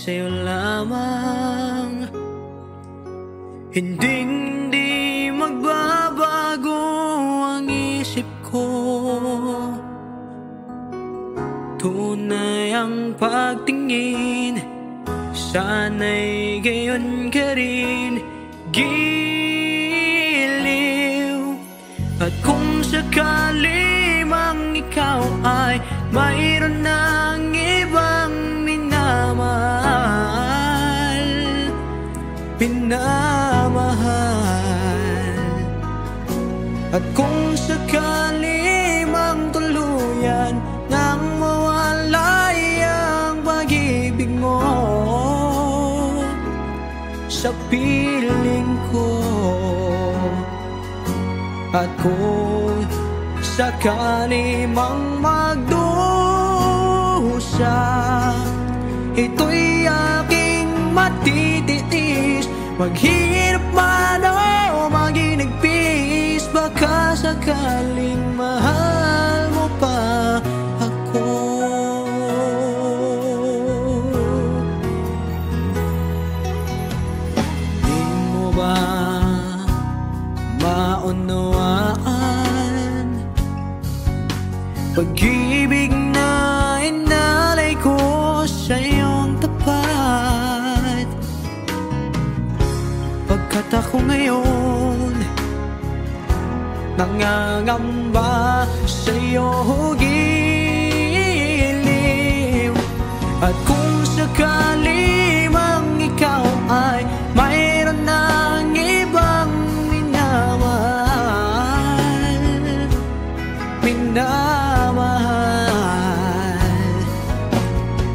sa'yo lamang. Hindi magbabago ang isip ko. Tunay ang pagtingin, sana'y gayon ka rin. Giliw. At kung sakali mang ikaw ay mayroon ng ibang pinamahal, at kung sakali mang tuluyan nang mawalay ang pag-ibig mo sa piling ko, at kung sakali mang magdusa, ito'y aking matitiis. Maghirap man o maginagpis, baka sakaling mahal mo pa ako. Di mo ba maunawaan pag-ibig na inalay ko sa iyong tapat? Pagkat ako ngayon nangangamba sa iyong giliw. At kung sakali mang ikaw ay mayroon ng ibang minamahal,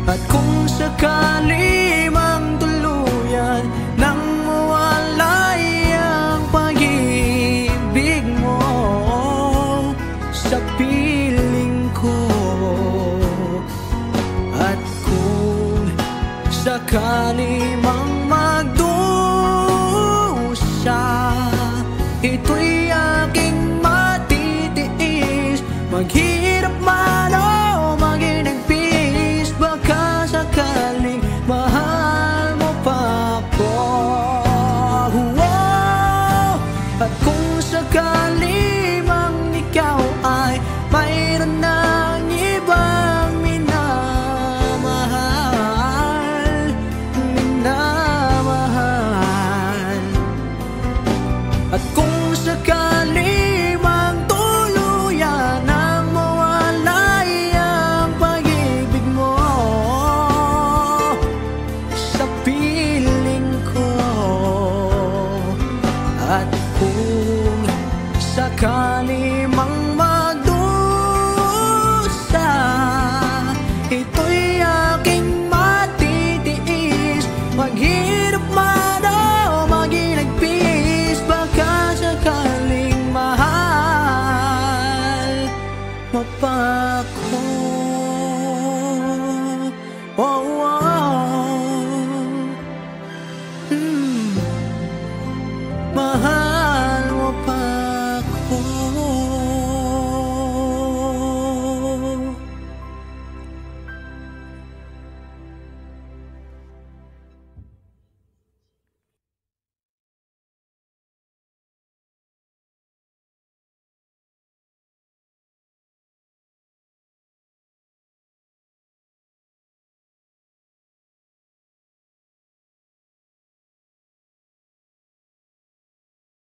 at kung sakali mang tuluyan nang mawalay ang pag-ibig mo sa piling ko, at kung sakali mang magdusa, ito'y aking matitiis. Maghirap man o maginagpis, baka sakaling mahal mo pa ako. At kung sakali mang ikaw ay mayroon ng ibang minamahal, at kung sakali mang tuluyan nang mawalay ang pag-ibig mo sa piling ko, at kung sakali mang magdusa, ito'y aking matitiis.